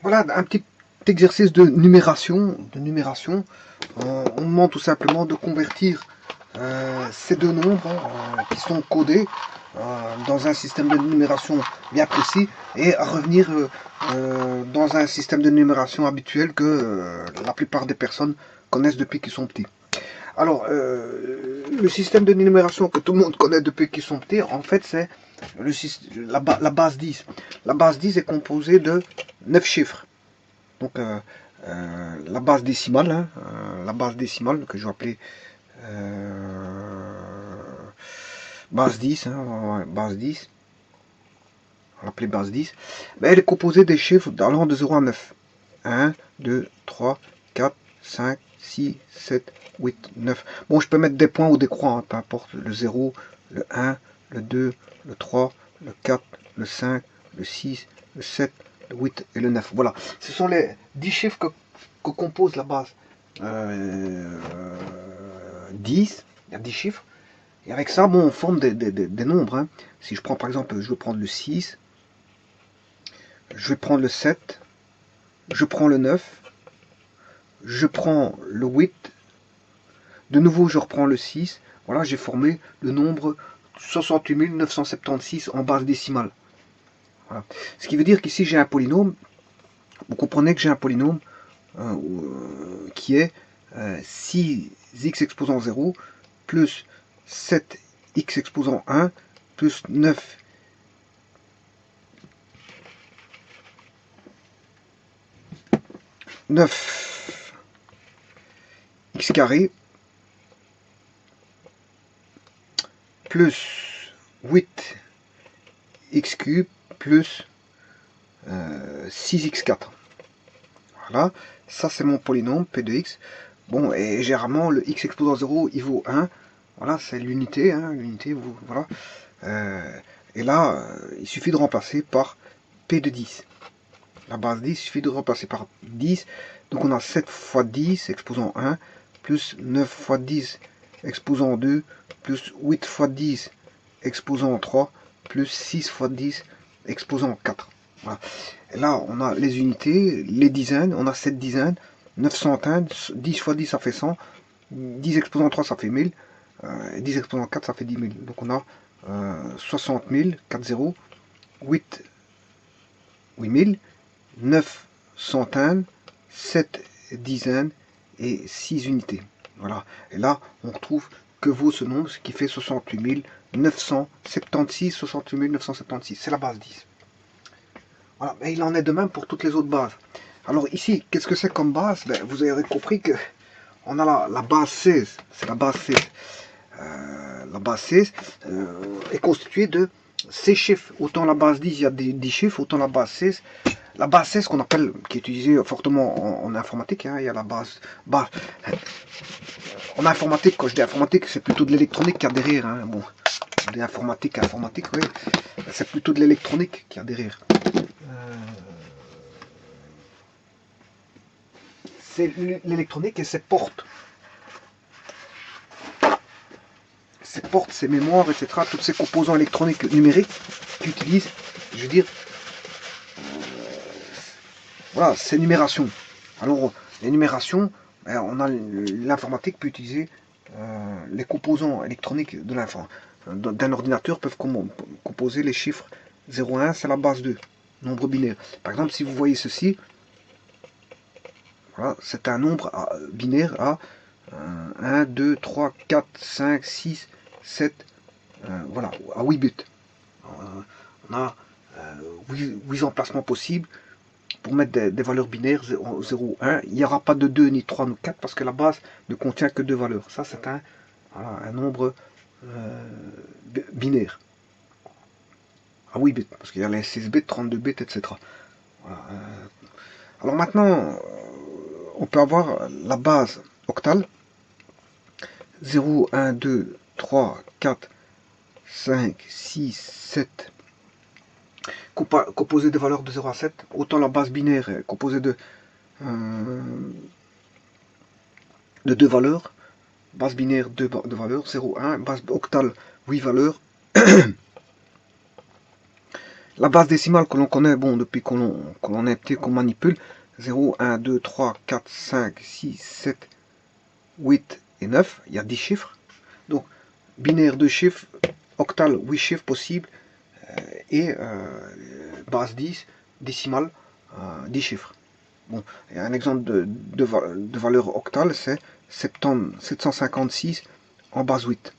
Voilà un petit exercice de numération. On demande tout simplement de convertir ces deux nombres qui sont codés dans un système de numération bien précis et à revenir dans un système de numération habituel que la plupart des personnes connaissent depuis qu'ils sont petits. Alors, le système de numération que tout le monde connaît depuis qu'ils sont petits, en fait, c'est la base 10. La base 10 est composée de 9 chiffres. Donc, la base décimale, la base décimale que je vais appeler base 10, base 10, on va l'appeler base 10, mais elle est composée des chiffres allant de 0 à 9. 1, 2, 3, 4, 5, 6, 7, 8, 9. Bon, je peux mettre des points ou des croix, peu importe. Le 0, le 1, le 2, le 3, le 4, le 5, le 6, le 7, le 8 et le 9. Voilà. Ce sont les 10 chiffres que compose la base 10. Il y a 10 chiffres. Et avec ça, bon, on forme des nombres. Si je prends par exemple, je vais prendre le 6, je vais prendre le 7, je prends le 9, je prends le 8, de nouveau je reprends le 6, voilà, j'ai formé le nombre 68 976 en base décimale. Voilà. Ce qui veut dire qu'ici j'ai un polynôme, vous comprenez que j'ai un polynôme qui est 6x exposant 0 plus 7x exposant 1 plus 9 x carré plus 8x cube plus 6x4. Voilà, ça c'est mon polynôme P de x. Bon, et généralement le x exposant 0 il vaut 1. Voilà, c'est l'unité, l'unité, voilà. Et là, il suffit de remplacer par P de 10. La base 10, il suffit de remplacer par 10. Donc on a 7 fois 10 exposant 1, plus 9 fois 10 exposant 2, plus 8 fois 10 exposant 3, plus 6 fois 10 exposant 4. Voilà. Et là, on a les unités, les dizaines, on a 7 dizaines, 915, 10 fois 10 ça fait 100, 10 exposant 3 ça fait 1000, 10 exposant 4 ça fait 10 000. Donc on a 60 000, 4 0, 8 8000, 9 centaines, 7 dizaines et 6 unités. Voilà. Et là, on retrouve que vaut ce nombre, ce qui fait 68 976, 68 976. C'est la base 10. Voilà. Et il en est de même pour toutes les autres bases. Alors ici, qu'est-ce que c'est comme base? Vous avez compris que on a la base 16. C'est la base 16. La base 16 est constituée de 6 chiffres. Autant la base 10, il y a des 10 chiffres, autant la base 16. La base 16 qu'on appelle, qui est utilisée fortement en informatique, il y a la base. En informatique, quand je dis informatique, c'est plutôt de l'électronique qui a derrière. Bon, on dit informatique, oui. C'est plutôt de l'électronique qui a derrière. C'est l'électronique et ses portes. Ces portes, ces mémoires, etc., tous ces composants électroniques numériques qui utilisent, je veux dire, voilà, ces numérations. Alors, les numérations, on a l'informatique peut utiliser les composants électroniques de d'un ordinateur peuvent composer les chiffres 0, 1, c'est la base 2, nombre binaire. Par exemple, si vous voyez ceci, voilà, c'est un nombre binaire à 1, 2, 3, 4, 5, 6, 7, voilà, à 8 bits. On a 8 emplacements possibles pour mettre des valeurs binaires 0, 1. Il n'y aura pas de 2, ni 3, ni 4 parce que la base ne contient que 2 valeurs. Ça, c'est un nombre binaire à 8 bits parce qu'il y a les 6 bits, 32 bits, etc. Voilà. Alors maintenant, on peut avoir la base octale 0, 1, 2, 3, 4, 5, 6, 7, composée de valeurs de 0 à 7, autant la base binaire est composée de 2 valeurs, base binaire 2 valeurs, 0, 1, base octale 8 valeurs, La base décimale que l'on connaît, bon, depuis qu'on est petit, qu'on manipule, 0, 1, 2, 3, 4, 5, 6, 7, 8 et 9, il y a 10 chiffres. Donc, binaire 2 chiffres, octal 8 chiffres possibles, et base 10, décimale 10 chiffres. Bon, et un exemple de valeur octale, c'est 756 en base 8.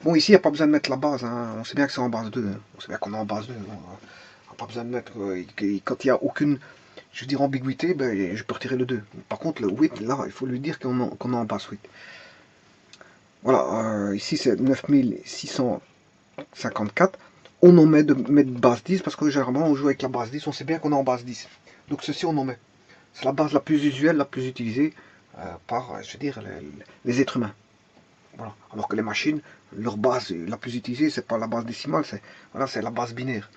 Bon, ici, il n'y a pas besoin de mettre la base, hein. On sait bien que c'est en base 2, hein. On sait bien qu'on est en base 2. Bon, on n'a pas besoin de mettre... quand il n'y a aucune, je veux dire, ambiguïté, ben, je peux retirer le 2. Par contre, le 8, là, il faut lui dire qu'on est en base 8. Voilà, ici, c'est 9654. On en met de base 10, parce que généralement, on joue avec la base 10, on sait bien qu'on est en base 10. Donc, ceci, on en met. C'est la base la plus usuelle, la plus utilisée par, je veux dire, les êtres humains. Voilà. Alors que les machines, leur base la plus utilisée, c'est pas la base décimale, c'est voilà, la base binaire.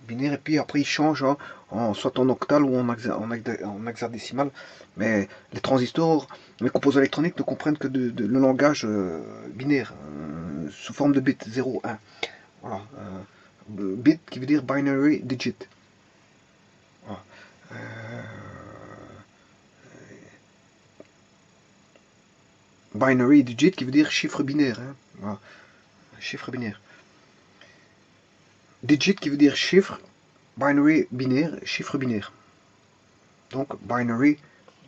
Binaire, et puis après ils changent soit en octal ou en hexadécimal. Mais les transistors, les composants électroniques ne comprennent que le langage binaire, sous forme de bit 0, 1. Voilà. Bit qui veut dire binary digit. Voilà. Binary digit qui veut dire chiffre binaire. Hein. Voilà. Chiffre binaire. Digit qui veut dire chiffre, binary binaire, chiffre binaire. Donc binary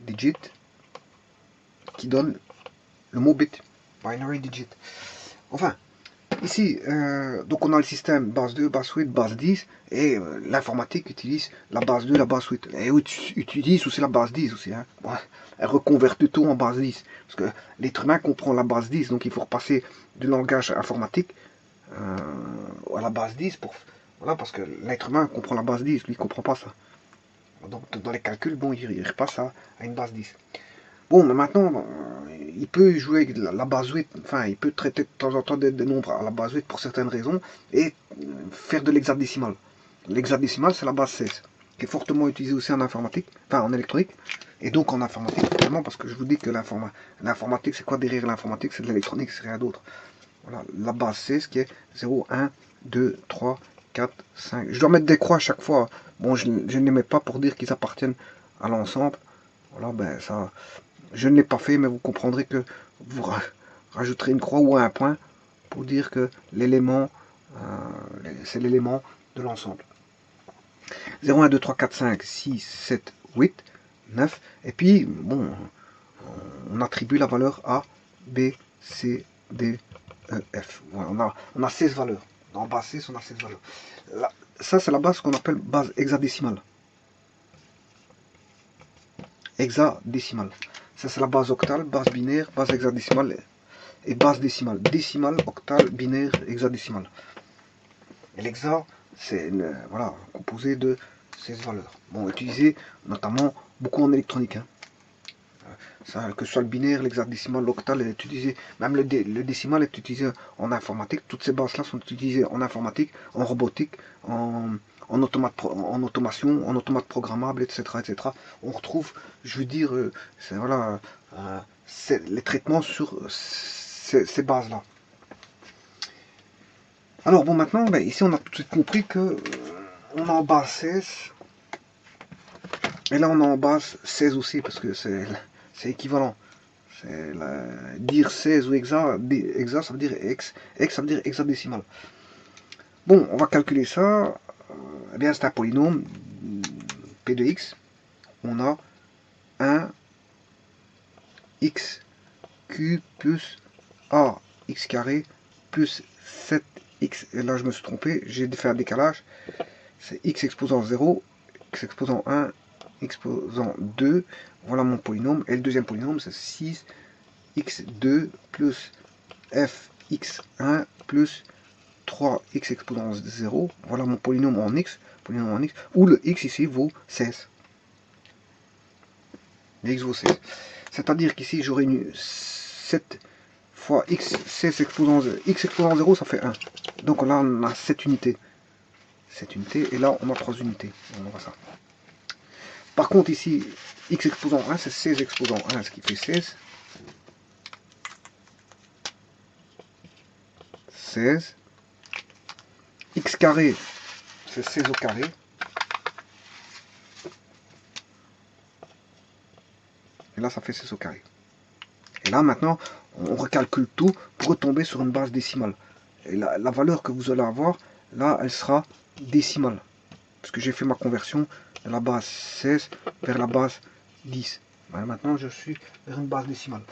digit qui donne le mot bit. Binary digit. Enfin, ici, donc on a le système base 2, base 8, base 10, et l'informatique utilise la base 2, la base 8. Et utilise aussi la base 10 aussi. Hein. Bon, elle reconvertit tout en base 10. Parce que l'être humain comprend la base 10, donc il faut repasser du langage informatique à la base 10 voilà, parce que l'être humain comprend la base 10, lui il comprend pas ça. Donc dans les calculs, bon, il repasse à une base 10. Bon, mais maintenant, il peut jouer avec la base 8, enfin, il peut traiter de temps en temps des nombres à la base 8 pour certaines raisons, et faire de l'hexadécimal. L'hexadécimal, c'est la base 16, qui est fortement utilisée aussi en informatique, enfin en électronique, et donc en informatique, vraiment, parce que je vous dis que l'informatique, c'est quoi derrière l'informatique? C'est de l'électronique, c'est rien d'autre. Voilà, la base 16 qui est 0, 1, 2, 3, 4, 5. Je dois mettre des croix à chaque fois. Bon, je ne les mets pas pour dire qu'ils appartiennent à l'ensemble. Voilà, ben ça, je ne l'ai pas fait, mais vous comprendrez que vous rajouterez une croix ou un point pour dire que l'élément, c'est l'élément de l'ensemble. 0, 1, 2, 3, 4, 5, 6, 7, 8, 9. Et puis, bon, on attribue la valeur A, B, C, D, E, F. Voilà, on a 16 valeurs. Dans base 6, on a 16 valeurs. Là, ça, c'est la base qu'on appelle base hexadécimale. Hexadécimale. Ça, c'est la base octale, base binaire, base hexadécimale et base décimale. Décimale, octale, binaire, hexadécimale. Et l'hexa, c'est voilà, composé de 16 valeurs. Bon, utilisé notamment beaucoup en électronique. Hein. Ça, que ce soit le binaire, l'hexadécimal, l'octal est utilisé, même le décimal est utilisé en informatique. Toutes ces bases-là sont utilisées en informatique, en robotique, en automation, en automate programmable, etc., etc. On retrouve, je veux dire, voilà, les traitements sur ces bases-là. Alors bon, maintenant, ben, ici on a tout de suite compris que on est en base 16, et là on est en base 16 aussi, parce que c'est équivalent. Dire 16 ou hexa, ça veut dire hex ça veut dire hexadécimal. Bon, on va calculer ça. Eh bien, c'est un polynôme P de x. On a 1 x cube plus a x carré plus 7x. Et là, je me suis trompé, j'ai fait un décalage. C'est x exposant 0, x exposant 1, exposant 2. Voilà mon polynôme. Et le deuxième polynôme, c'est 6x2 plus fx1 plus 3x exposant 0. Voilà mon polynôme en x, où le x ici vaut 16. Le x vaut 16. C'est-à-dire qu'ici, j'aurai une 7 fois x, 16 exposant 0. X exposant 0, ça fait 1. Donc là, on a 7 unités. 7 unités, et là, on a 3 unités. On voit ça. Par contre, ici, x exposant 1, c'est 16 exposant 1, ce qui fait 16. 16. X carré, fait 16 au carré. Et là, ça fait 16 au carré. Et là, maintenant, on recalcule tout pour retomber sur une base décimale. Et la valeur que vous allez avoir, là, elle sera décimale. Parce que j'ai fait ma conversion de la base 16 vers la base 10. Voilà, maintenant, je suis vers une base décimale.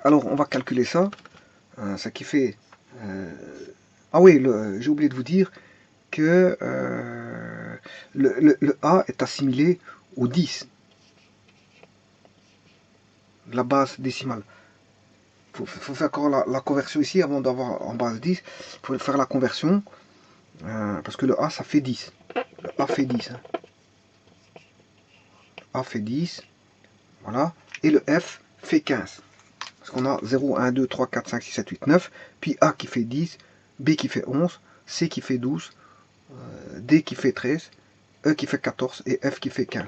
Alors, on va calculer ça. Ce qui fait... Ah oui, j'ai oublié de vous dire que le A est assimilé au 10. La base décimale. Il faut faire encore la conversion ici avant d'avoir en base 10. Il faut faire la conversion. Parce que le A, ça fait 10. Le A fait 10. Hein. A fait 10. Voilà. Et le F fait 15. Parce qu'on a 0, 1, 2, 3, 4, 5, 6, 7, 8, 9. Puis A qui fait 10. B qui fait 11. C qui fait 12. D qui fait 13. E qui fait 14. Et F qui fait 15.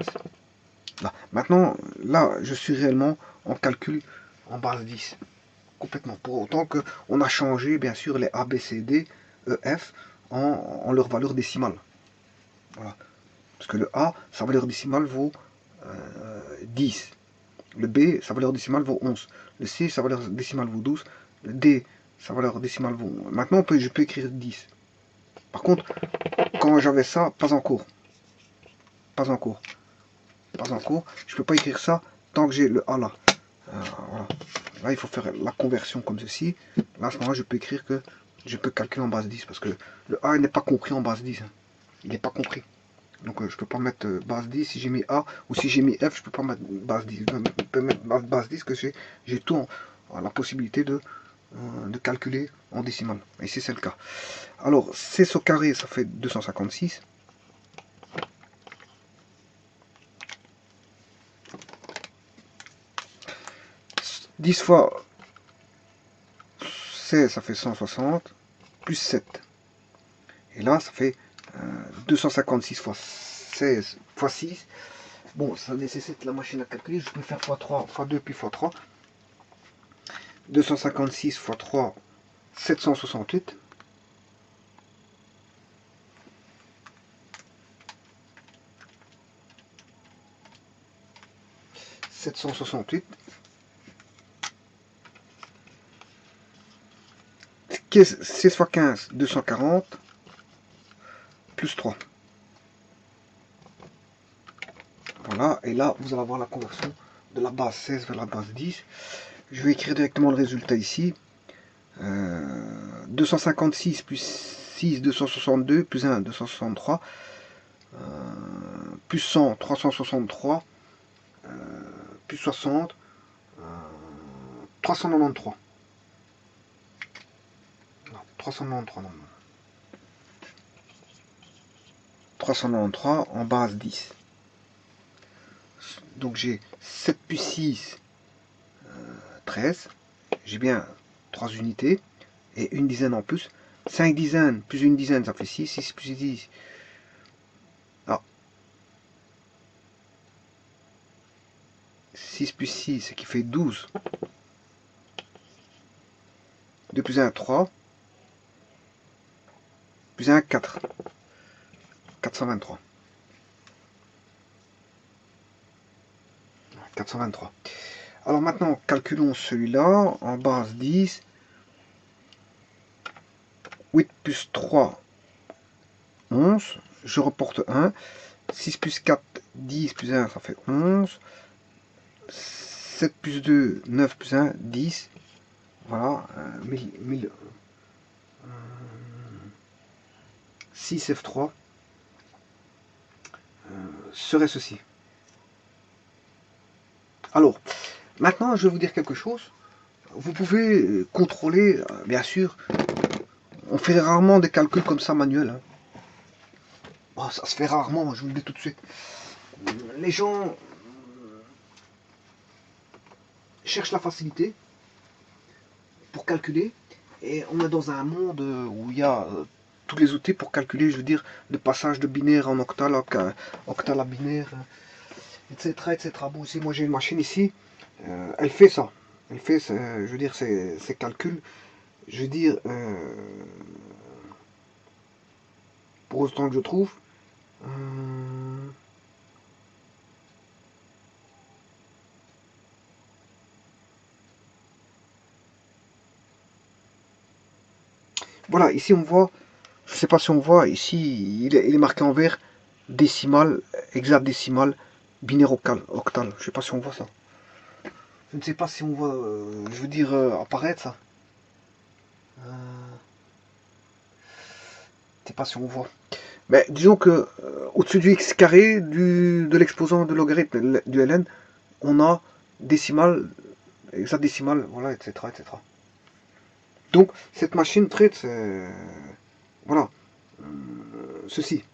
Là. Maintenant, là, je suis réellement en calcul en base 10. Complètement. Pour autant qu'on a changé, bien sûr, les A, B, C, D, E, F en leur valeur décimale. Voilà. Parce que le A, sa valeur décimale vaut 10. Le B, sa valeur décimale vaut 11. Le C, sa valeur décimale vaut 12. Le D, sa valeur décimale vaut... Maintenant, je peux écrire 10. Par contre, quand j'avais ça, pas encore. Pas encore. Pas encore. Je peux pas écrire ça tant que j'ai le A là. Voilà. Là, il faut faire la conversion comme ceci. Là, à ce moment-là, je peux écrire que je peux calculer en base 10. Parce que le A n'est pas compris en base 10. Hein. Il n'est pas compris. Donc je peux pas mettre base 10 si j'ai mis A, ou si j'ai mis F, je peux pas mettre base 10. Je peux mettre base 10 que j'ai tout la possibilité de calculer en décimale. Ici c'est le cas. Alors 16 au carré, ça fait 256. « 10 fois 16, ça fait 160, plus 7. Et là, ça fait 256 fois 16 fois 6. Bon, ça nécessite la machine à calculer. Je peux faire x3, x2, puis x3. 256 x 3, 768. « 768. 16 x 15, 240. Plus 3. Voilà, et là, vous allez avoir la conversion de la base 16 vers la base 10. Je vais écrire directement le résultat ici. 256 plus 6, 262, plus 1, 263, plus 100, 363, plus 60, 393. 393 non. 393 en base 10. Donc j'ai 7 plus 6, 13. J'ai bien 3 unités. Et une dizaine en plus. 5 dizaines plus une dizaine, ça fait 6. 6 plus 10. Ah. 6 plus 6, ce qui fait 12. 2 plus 1, 3. Plus 1, 4. 423. 423. Alors maintenant, calculons celui-là en base 10. 8 plus 3, 11. Je reporte 1. 6 plus 4, 10 plus 1, ça fait 11. 7 plus 2, 9 plus 1, 10. Voilà. 6 F3 serait ceci. Alors, maintenant, je vais vous dire quelque chose. Vous pouvez contrôler, bien sûr, on fait rarement des calculs comme ça manuels. Hein. Oh, ça se fait rarement, je vous le dis tout de suite. Les gens cherchent la facilité pour calculer, et on est dans un monde où il y a tous les outils pour calculer, je veux dire, de passage de binaire en octal, octal à binaire, etc. etc. Bon, aussi, moi j'ai une machine ici, elle fait ça. Elle fait, je veux dire, ces calculs. Je veux dire, pour autant que je trouve. Voilà, ici on voit, je sais pas si on voit, ici il est marqué en vert, décimal, hexadécimal, binaire octal. Je sais pas si on voit ça. Je ne sais pas si on voit, je veux dire, apparaître ça. Je ne sais pas si on voit. Mais disons que au-dessus du x carré de l'exposant de logarithme du ln, on a décimal, hexadécimal, voilà, etc., etc. Donc cette machine traite, voilà, ceci.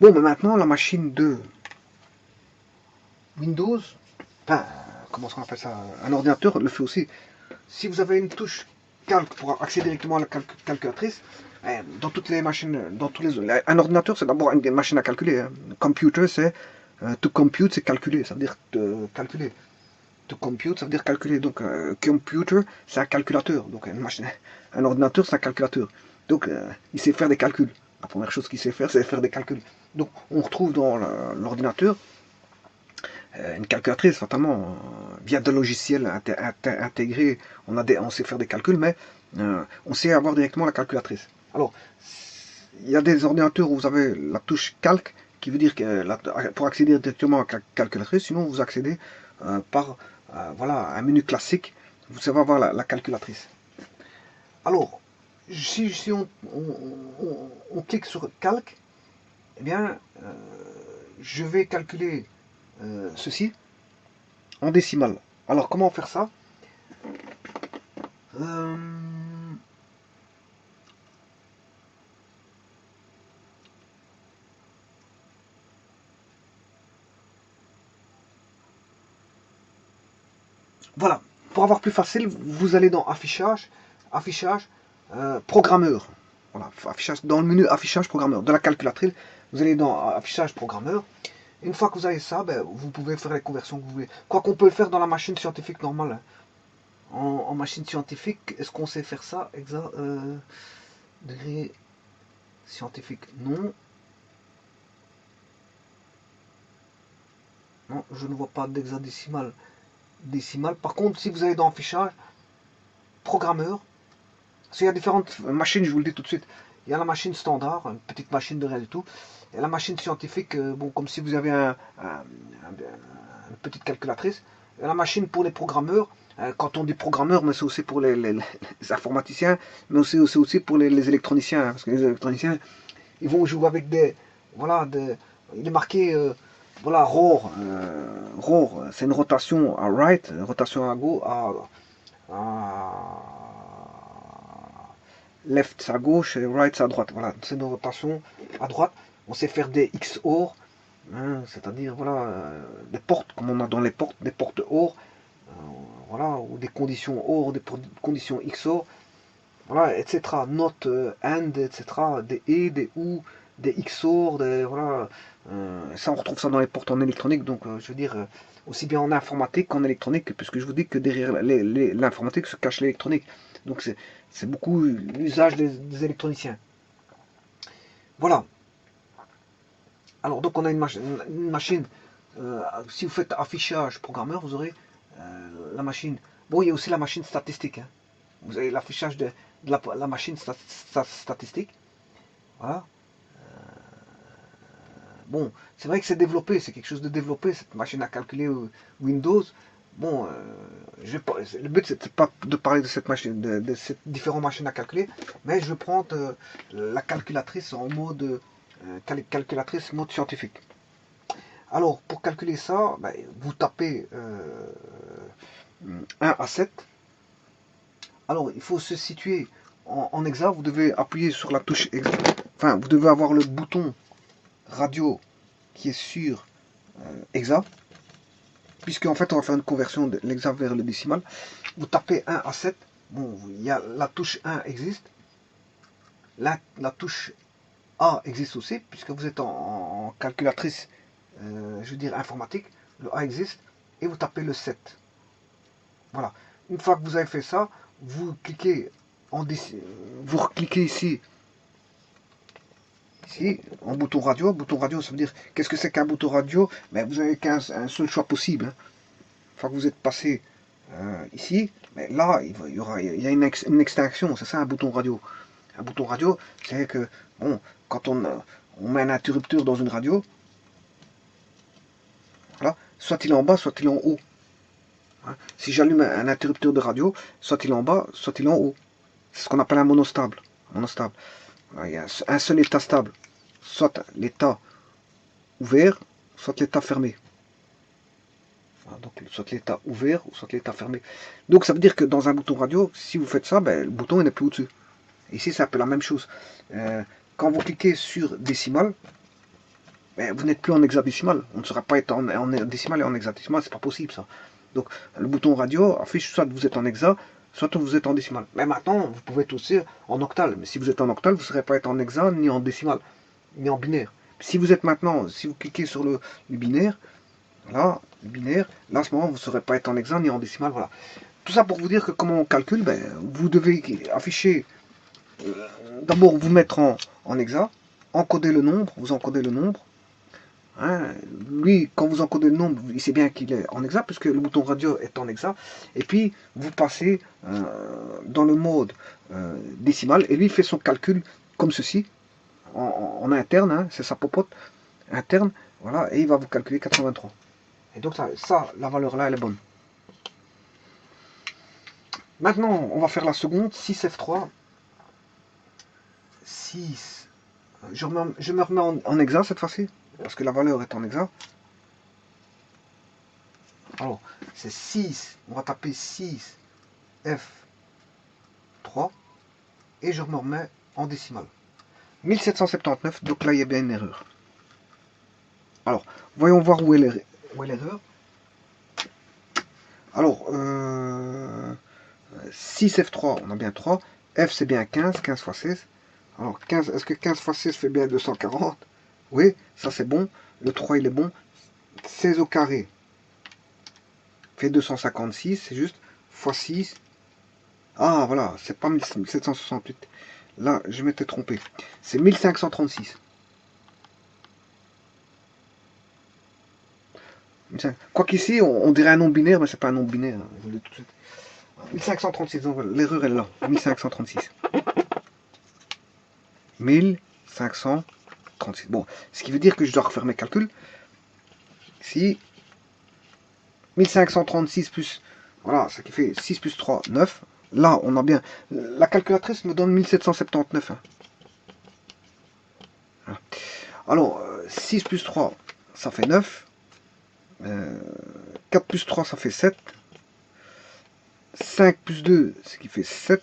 Bon, mais maintenant la machine de Windows, enfin, comment on appelle ça, un ordinateur le fait aussi. Si vous avez une touche calque pour accéder directement à la calculatrice, dans toutes les machines, dans tous les, un ordinateur c'est d'abord une machine à calculer. Hein. Computer c'est to compute, c'est calculer, ça veut dire calculer. To compute, ça veut dire calculer. Donc computer c'est un calculateur. Donc une machine, un ordinateur c'est un calculateur. Donc il sait faire des calculs. La première chose qu'il sait faire, c'est faire des calculs. Donc on retrouve dans l'ordinateur une calculatrice, fatalement, via des logiciels intégrés, on sait faire des calculs, mais on sait avoir directement la calculatrice. Alors, il y a des ordinateurs où vous avez la touche calque, qui veut dire que pour accéder directement à la calculatrice, sinon vous accédez par voilà, un menu classique, vous savez avoir la calculatrice. Alors, si on clique sur calque, eh bien, je vais calculer ceci en décimale. Alors comment faire ça? euh, Voilà, pour avoir plus facile, vous allez dans affichage, affichage, programmeur. Voilà, affichage, dans le menu affichage programmeur de la calculatrice, vous allez dans affichage programmeur. Une fois que vous avez ça, ben, vous pouvez faire les conversions que vous voulez. Quoi qu'on peut le faire dans la machine scientifique normale. Hein. En machine scientifique, est-ce qu'on sait faire ça? Degré scientifique, non. Non, je ne vois pas d'hexadécimal. Décimal. Par contre, si vous allez dans affichage, programmeur, parce qu'il y a différentes machines, je vous le dis tout de suite. Il y a la machine standard, une petite machine de rien du tout. Et la machine scientifique, bon, comme si vous avez une petite calculatrice. Et la machine pour les programmeurs, quand on dit programmeur, mais c'est aussi pour les informaticiens, mais aussi pour les électroniciens. Hein, parce que les électroniciens, ils vont jouer avec des. Voilà, il est marqué. Voilà, ROR, c'est une rotation à right, une rotation à gauche, à left à gauche et right à droite. Voilà, c'est une rotation à droite. On sait faire des XOR, hein, c'est-à-dire voilà, des portes, comme on a dans les portes, des portes OR, voilà, ou des conditions OR, des conditions XOR, voilà, etc. Not, AND, etc. Des et, des ou, des XOR, des, voilà. Ça, on retrouve ça dans les portes en électronique, donc je veux dire, aussi bien en informatique qu'en électronique, puisque je vous dis que derrière l'informatique se cache l'électronique. Donc c'est beaucoup l'usage des électroniciens. Voilà. Alors, donc on a une machine si vous faites affichage programmeur, vous aurez la machine. Bon, il y a aussi la machine statistique. Hein. Vous avez l'affichage de la machine statistique. Voilà. Bon, c'est vrai que c'est développé, c'est quelque chose de développé, cette machine à calculer Windows. Bon, le but c'est pas de parler de cette machine, de ces différentes machines à calculer, mais je vais prendre la calculatrice en mode calculatrice mode scientifique. Alors, pour calculer ça, ben, vous tapez 1 à 7. Alors, il faut se situer en hexa. Vous devez appuyer sur la touche hexa. Enfin, vous devez avoir le bouton radio qui est sur hexa. Puisque en fait, on va faire une conversion de l'hexa vers le décimal. Vous tapez 1 à 7. Bon, il y a la touche 1 existe. La touche A existe aussi, puisque vous êtes en calculatrice, je veux dire informatique. Le A existe. et vous tapez le 7. Voilà. Une fois que vous avez fait ça, vous cliquez vous recliquez ici en bouton radio. Bouton radio, ça veut dire, qu'est-ce que c'est qu'un bouton radio? Mais vous avez qu'un seul choix possible. Hein. Une fois que vous êtes passé ici, mais là, il y a une extinction, c'est ça un bouton radio. Un bouton radio, c'est que, bon, quand on met un interrupteur dans une radio, voilà, soit il est en bas, soit il est en haut. Hein. Si j'allume un interrupteur de radio, soit il est en bas, soit il est en haut. C'est ce qu'on appelle un monostable. Monostable. Voilà, il y a un seul état stable. Soit l'état ouvert, soit l'état fermé. Voilà, donc soit l'état ouvert, ou soit l'état fermé. Donc ça veut dire que dans un bouton radio, si vous faites ça, ben, le bouton n'est plus au-dessus. Ici, c'est un peu la même chose. Quand vous cliquez sur décimal, ben, vous n'êtes plus en hexadécimal. On ne sera pas être en décimal et en hexadécimal, c'est pas possible ça. Donc le bouton radio affiche soit vous êtes en hexa, soit vous êtes en décimal. Mais maintenant, vous pouvez être aussi en octal. Mais si vous êtes en octal, vous ne serez pas être en hexa, ni en décimal, ni en binaire. Si vous êtes maintenant, si vous cliquez sur le binaire, là, le binaire, là, à ce moment, vous ne saurez pas être en hexa, ni en décimal, voilà. Tout ça pour vous dire que comment on calcule, ben, vous devez afficher, d'abord vous mettre en hexa, encoder le nombre, vous encodez le nombre. Hein, lui, quand vous encodez le nombre, il sait bien qu'il est en hexa, puisque le bouton radio est en hexa. Et puis, vous passez dans le mode décimal, et lui, il fait son calcul comme ceci, en interne, hein, c'est sa popote interne, voilà, et il va vous calculer 83. Et donc, ça la valeur là, elle est bonne. Maintenant, on va faire la seconde, 6F3. 6. Je me remets en hexa cette fois-ci, parce que la valeur est en hexa. Alors, c'est 6, on va taper 6 F3 et je me remets en décimale. 1779, donc là il y a bien une erreur. Alors, voyons voir où est l'erreur. Alors, 6 F3, on a bien 3. F c'est bien 15, 15 fois 16. Alors, 15, est-ce que 15 fois 16 fait bien 240? Oui, ça c'est bon. Le 3 il est bon. 16 au carré fait 256, c'est juste. Fois 6. Ah voilà, c'est pas 1768. Là, je m'étais trompé. C'est 1536. Quoi qu'ici, on dirait un nom binaire, mais c'est pas un nom binaire. Hein, je vous le dis tout de suite. 1536, l'erreur est là. 1536. 1536. Bon, ce qui veut dire que je dois refaire mes calculs. Ici, 1536 plus, voilà, ce qui fait 6 plus 3, 9. Là, on a bien, la calculatrice me donne 1779. Hein. Voilà. Alors, 6 plus 3, ça fait 9. 4 plus 3, ça fait 7. 5 plus 2, ce qui fait 7.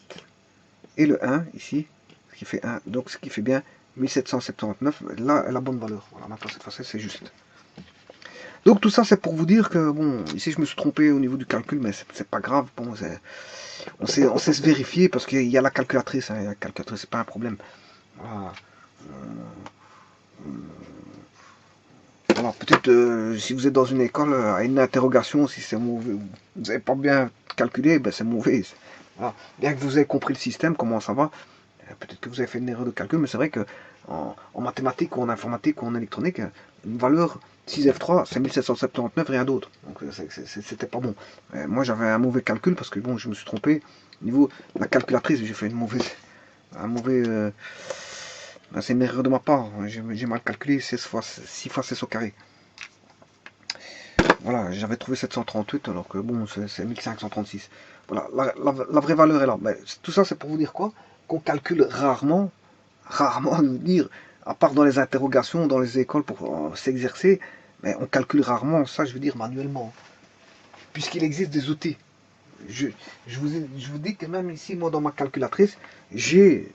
Et le 1, ici, ce qui fait 1. Donc, ce qui fait bien 1779. Là, la bonne valeur. Voilà, maintenant, cette fois-ci, c'est juste. Donc, tout ça, c'est pour vous dire que, bon, ici, je me suis trompé au niveau du calcul, mais c'est pas grave. Bon, on sait se vérifier parce qu'il y a la calculatrice. Hein, la calculatrice, c'est pas un problème. Voilà. Alors peut-être si vous êtes dans une école à une interrogation, si c'est mauvais, vous n'avez pas bien calculé, ben c'est mauvais. Voilà. Bien que vous ayez compris le système, comment ça va, peut-être que vous avez fait une erreur de calcul, mais c'est vrai que en mathématiques ou en informatique ou en électronique, une valeur 6F3, c'est 1779, rien d'autre. Donc c'était pas bon. Moi j'avais un mauvais calcul parce que bon, je me suis trompé. Au niveau de la calculatrice, j'ai fait un mauvais. C'est une erreur de ma part. J'ai mal calculé 6 fois 16 au carré. Voilà, j'avais trouvé 738 alors que bon, c'est 1536. Voilà, la vraie valeur est là. Mais tout ça, c'est pour vous dire quoi? Qu'on calcule rarement, je veux dire, à part dans les interrogations, dans les écoles pour s'exercer, mais on calcule rarement ça, je veux dire, manuellement. Puisqu'il existe des outils. Je vous dis que même ici, moi, dans ma calculatrice, j'ai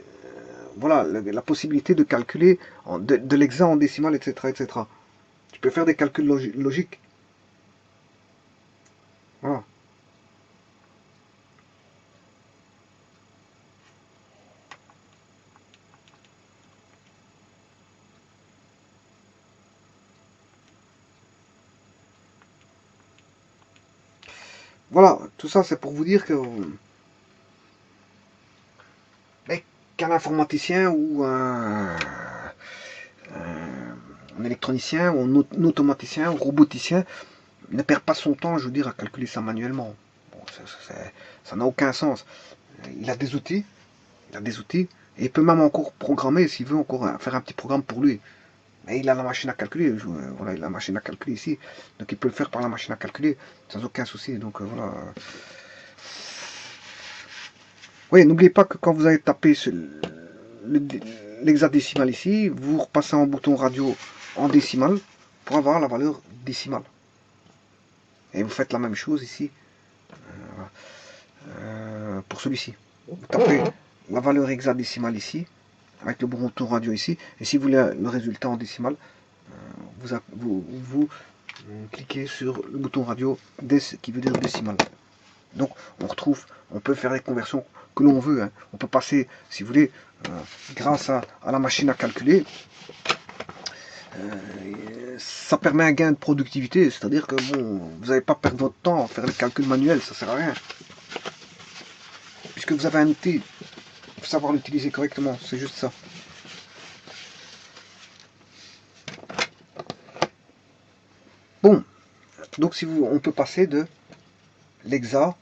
voilà, la possibilité de calculer de l'exa en décimal, etc., etc. Tu peux faire des calculs logiques. Voilà. Voilà, tout ça c'est pour vous dire que qu'un informaticien ou un électronicien ou un automaticien ou roboticien ne perd pas son temps, je veux dire, à calculer ça manuellement. Bon, ça n'a aucun sens. Il a des outils, et il peut même encore programmer, s'il veut, encore faire un petit programme pour lui. Mais il a la machine à calculer, voilà, il a la machine à calculer ici, donc il peut le faire par la machine à calculer, sans aucun souci, donc voilà. Oui, n'oubliez pas que quand vous allez taper l'hexadécimal ici, vous repassez en bouton radio en décimal pour avoir la valeur décimale. Et vous faites la même chose ici pour celui-ci. Vous tapez la valeur hexadécimale ici, avec le bouton radio ici, et si vous voulez le résultat en décimal, vous cliquez sur le bouton radio qui veut dire décimal. Donc on peut faire les conversions que l'on veut. Hein. On peut passer, si vous voulez, grâce à la machine à calculer, ça permet un gain de productivité, c'est-à-dire que bon, vous n'allez pas perdre votre temps à faire les calculs manuels, ça sert à rien. Puisque vous avez un outil, il faut savoir l'utiliser correctement, c'est juste ça. Bon, donc si on peut passer de l'hexa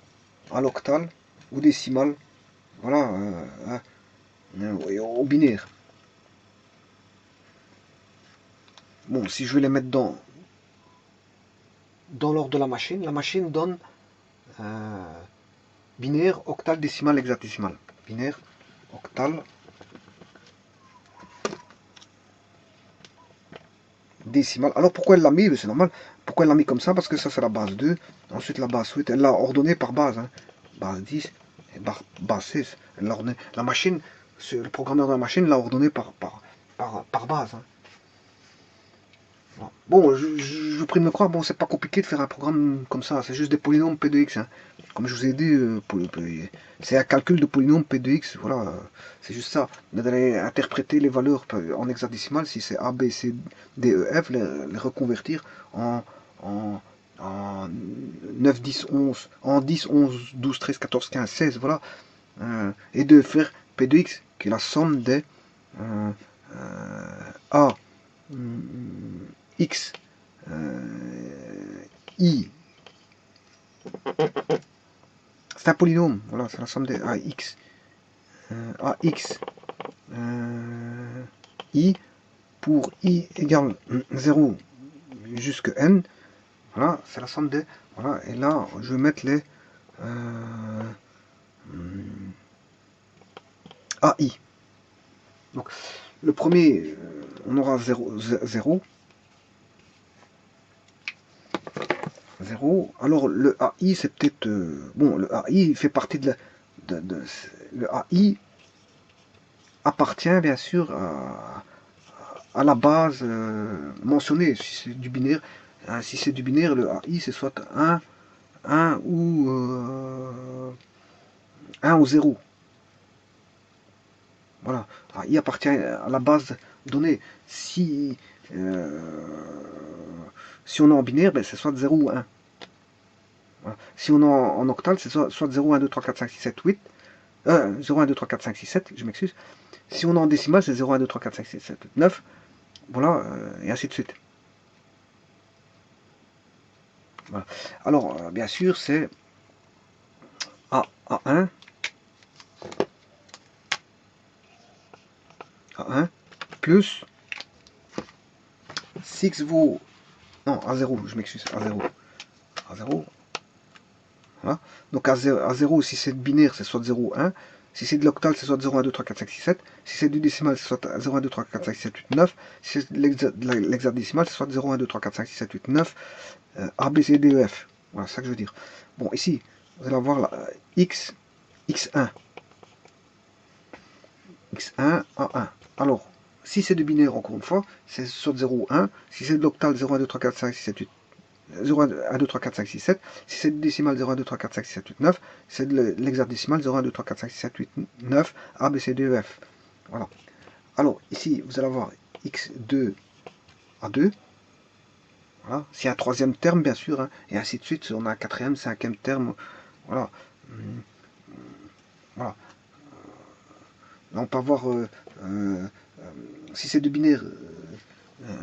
à l'octal ou décimal, voilà, au binaire. Bon, si je vais les mettre dans l'ordre de la machine donne binaire, octal, décimal, hexadécimal. Binaire, octal, décimal. Alors pourquoi elle l'a mis? C'est normal. Pourquoi elle l'a mis comme ça? Parce que ça c'est la base 2. Ensuite la base 8. Elle l'a ordonné par base. Hein. Base 10 et base 6. Elle l'a ordonné. La machine, le programmeur de la machine l'a ordonné par base. Hein. Bon, je vous prie de me croire, bon, c'est pas compliqué de faire un programme comme ça, c'est juste des polynômes P de X. Hein. Comme je vous ai dit, c'est un calcul de polynômes P de X, voilà, c'est juste ça. Vous allez interpréter les valeurs en hexadécimal, si c'est A, B, C, D, E, F, les reconvertir en 9, 10, 11, en 10, 11, 12, 13, 14, 15, 16, voilà. Et de faire P de X, qui est la somme des A, X, I. C'est un polynôme, voilà, c'est la somme des AX. AX I pour I égale 0 jusqu'à N. Voilà, c'est la somme des. Voilà, et là, je vais mettre les AI. Donc, le premier, on aura 0, 0. 0. Alors, le AI, c'est peut-être. Bon, le AI fait partie de la. Le AI appartient bien sûr à la base mentionnée. Si c'est du binaire, hein, si c'est du binaire, le AI c'est soit 1 ou 1 ou 0. Voilà. AI appartient à la base donnée. Si on est en binaire, ben, c'est soit 0 ou 1. Voilà. Si on est en octal, c'est soit 0, 1, 2, 3, 4, 5, 6, 7, 8. 0, 1, 2, 3, 4, 5, 6, 7, je m'excuse. Si on est en décimal, c'est 0, 1, 2, 3, 4, 5, 6, 7, 8, 9. Voilà, et ainsi de suite. Voilà. Alors, bien sûr, c'est A1, A1 plus 6 vaut. Non, A0, je m'excuse, A0. A0. Voilà. Donc A0, si c'est binaire, c'est soit 0 ou 1. Si c'est de l'octal, c'est soit 0, 1, 2, 3, 4, 5, 6, 7. Si c'est du décimal, c'est soit 0, 1, 2, 3, 4, 5, 6, 7, 8, 9. Si c'est de l'hexadécimal, c'est soit 0, 1, 2, 3, 4, 5, 6, 7, 8, 9. A, B, C, D, E, F. Voilà, c'est ça que je veux dire. Bon, ici, vous allez avoir la X, X1. X1, A1. Alors, si c'est du binaire, encore une fois, c'est soit 0 ou 1. Si c'est de l'octal, 0, 1, 2, 3, 4, 5, 6, 7, 8. 0, 1, 2, 3, 4, 5, 6, 7. Si c'est du décimal, 0, 1, 2, 3, 4, 5, 6, 7, 8, 9. Si c'est de l'hexadécimal, 0, 1, 2, 3, 4, 5, 6, 7, 8, 9. A, B, C, D, E, F. Voilà. Alors, ici, vous allez avoir X2, A2. Voilà. S'il y a un troisième terme, bien sûr, hein, et ainsi de suite, on a un quatrième, cinquième terme. Voilà. Voilà. Là, on peut avoir, si c'est de binaire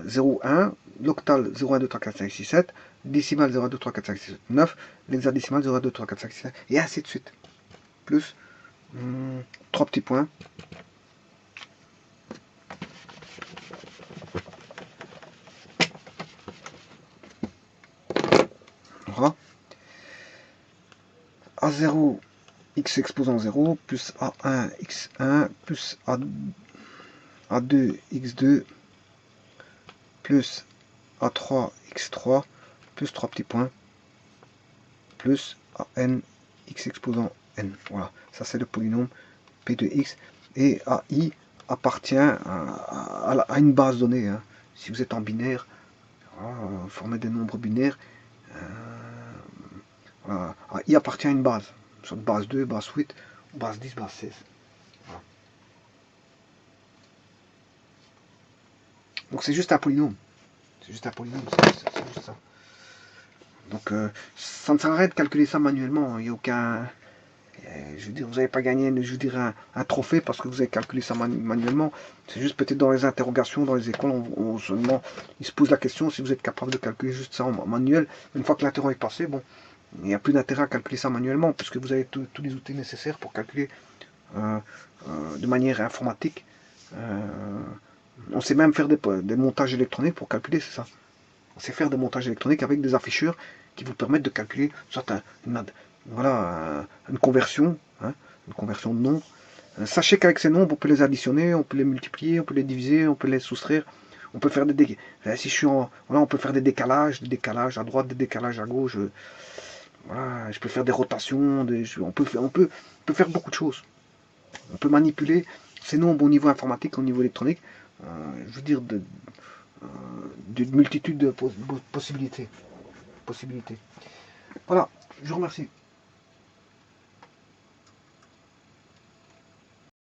0, 1, l'octal 0, 1, 2, 3, 4, 5, 6, 7, décimal 0, 1, 2, 3, 4, 5, 6, 7, 9, l'hexadécimal 0, 1, 2, 3, 4, 5, 6, 7, et ainsi de suite. Plus 3 petits points. Voilà. A0, x exposant 0, plus A1, x1, plus A2, x2, plus A3, x3, plus 3 petits points, plus AN, x exposant n. Voilà, ça c'est le polynôme P de x. Et AI appartient à une base donnée. Hein. Si vous êtes en binaire, voilà, formez des nombres binaires. Voilà. AI appartient à une base, soit base 2, base 8, base 10, base 16. Voilà. Donc c'est juste un polynôme. C'est juste un polynôme, c'est juste ça. Donc ça ne sert à rien de calculer ça manuellement. Il n'y a aucun... Je veux dire, vous n'avez pas gagné, je veux dire, un trophée parce que vous avez calculé ça manuellement. C'est juste peut-être dans les interrogations, dans les écoles, seulement, ils se posent la question si vous êtes capable de calculer juste ça en manuel. Une fois que l'interro est passé, bon, il n'y a plus d'intérêt à calculer ça manuellement puisque vous avez tous les outils nécessaires pour calculer de manière informatique. On sait même faire des montages électroniques pour calculer, c'est ça. On sait faire des montages électroniques avec des afficheurs qui vous permettent de calculer soit une conversion, hein, une conversion de nombres. Sachez qu'avec ces nombres, on peut les additionner, on peut les multiplier, on peut les diviser, on peut les soustraire. On peut faire des si je suis voilà, on peut faire des décalages à droite, des décalages à gauche. Voilà, je peux faire des rotations, on peut faire beaucoup de choses. On peut manipuler ces nombres au niveau informatique, au niveau électronique. Je veux dire d'une multitude de possibilités. Voilà, je vous remercie.